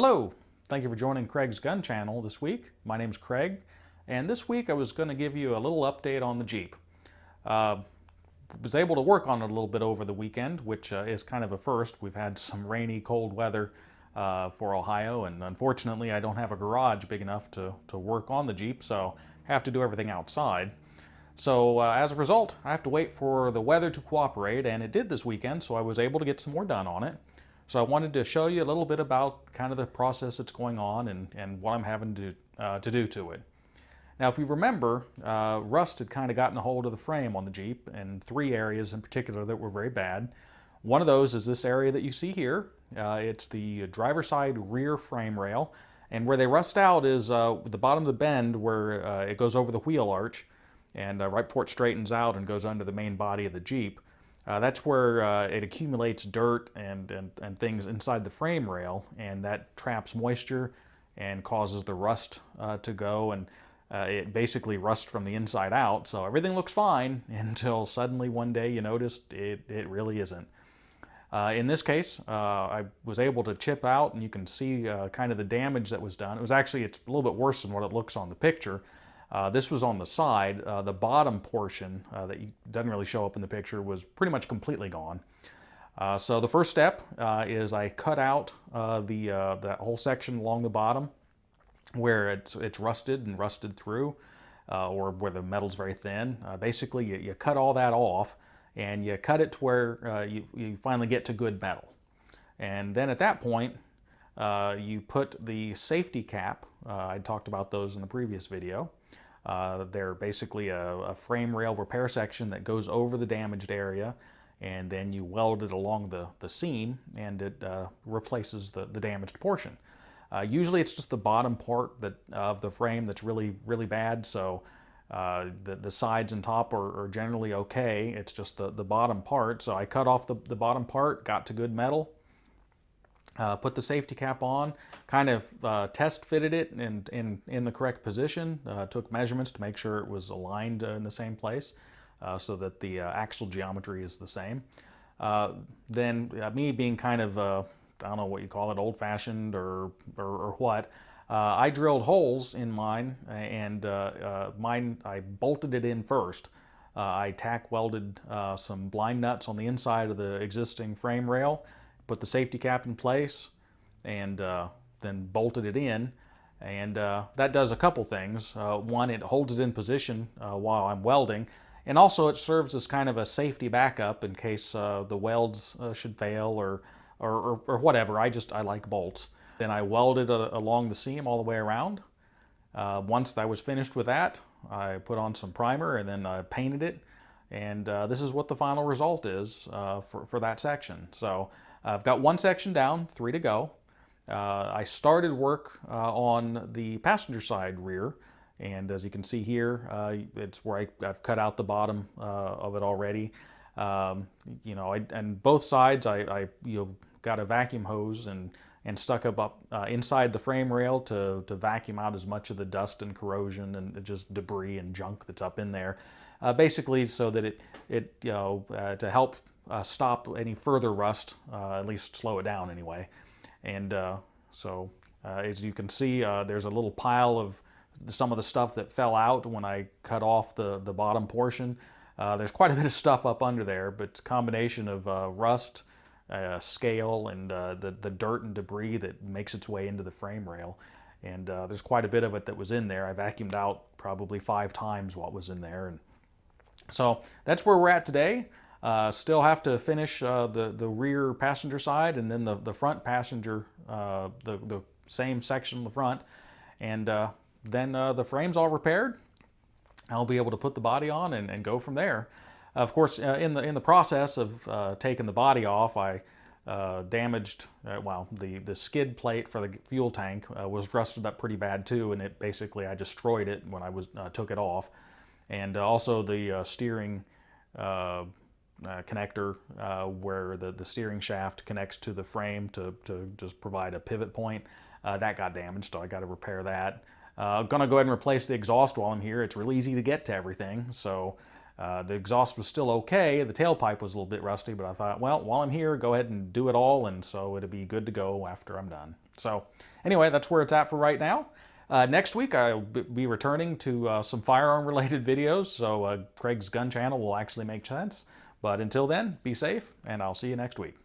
Hello, thank you for joining Craig's Gun Channel this week. My name's Craig, and this week I was going to give you a little update on the Jeep. Was able to work on it a little bit over the weekend, which is kind of a first. We've had some rainy, cold weather for Ohio, and unfortunately I don't have a garage big enough to work on the Jeep, so I have to do everything outside. So as a result, I have to wait for the weather to cooperate, and it did this weekend, so I was able to get some more done on it. So I wanted to show you a little bit about kind of the process that's going on and what I'm having to do to it. Now, if you remember, rust had kind of gotten a hold of the frame on the Jeep in three areas in particular that were very bad. One of those is this area that you see here. It's the driver's side rear frame rail, and where they rust out is the bottom of the bend where it goes over the wheel arch, and right before it straightens out and goes under the main body of the Jeep. That's where it accumulates dirt and things inside the frame rail, and that traps moisture and causes the rust to go, and it basically rusts from the inside out. So everything looks fine until suddenly one day you noticed it really isn't. In this case, I was able to chip out, and you can see kind of the damage that was done. It's a little bit worse than what it looks on the picture. This was on the side. The bottom portion that doesn't really show up in the picture was pretty much completely gone. So the first step is I cut out that whole section along the bottom where it's rusted and rusted through, or where the metal's very thin. Basically, you cut all that off, and you cut it to where you finally get to good metal. And then at that point, you put the safety cap. I talked about those in the previous video. They're basically a frame rail repair section that goes over the damaged area, and then you weld it along the seam, and it replaces the damaged portion. Usually it's just the bottom part of the frame that's really bad, so the sides and top are generally okay. It's just the bottom part. So I cut off the bottom part, got to good metal, put the safety cap on, kind of test fitted it in the correct position, took measurements to make sure it was aligned in the same place so that the axle geometry is the same. Then me being kind of, I don't know what you call it, old-fashioned or what, I drilled holes in mine, and mine I bolted it in first. I tack welded some blind nuts on the inside of the existing frame rail, put the safety cap in place, and then bolted it in. And that does a couple things. One, it holds it in position while I'm welding, and also it serves as kind of a safety backup in case the welds should fail or whatever. I like bolts. Then I welded along the seam all the way around. Once I was finished with that, I put on some primer and then I painted it. And this is what the final result is for that section. So I've got one section down, 3 to go. I started work on the passenger side rear, and as you can see here, it's where I've cut out the bottom of it already. And both sides I got a vacuum hose and stuck up inside the frame rail to vacuum out as much of the dust and corrosion and just debris and junk that's up in there, basically so that it to help stop any further rust, at least slow it down anyway. And so as you can see, there's a little pile of some of the stuff that fell out when I cut off the bottom portion. There's quite a bit of stuff up under there, but it's a combination of rust, scale, and the dirt and debris that makes its way into the frame rail. And there's quite a bit of it that was in there. I vacuumed out probably 5 times what was in there. And so that's where we're at today. Still have to finish the rear passenger side, and then the front passenger, the same section in the front, and then the frame's all repaired. I'll be able to put the body on and go from there. Of course, in the process of taking the body off, I damaged, the skid plate for the fuel tank was rusted up pretty bad too, and I destroyed it when I took it off. And also the steering connector where the steering shaft connects to the frame to just provide a pivot point, that got damaged, so I got to repair that. I'm going to go ahead and replace the exhaust while I'm here. It's really easy to get to everything, so the exhaust was still okay. The tailpipe was a little bit rusty, but I thought, well, while I'm here, go ahead and do it all, and so it'll be good to go after I'm done. So anyway, that's where it's at for right now. Next week, I'll be returning to some firearm-related videos, so Craig's Gun Channel will actually make sense. But until then, be safe, and I'll see you next week.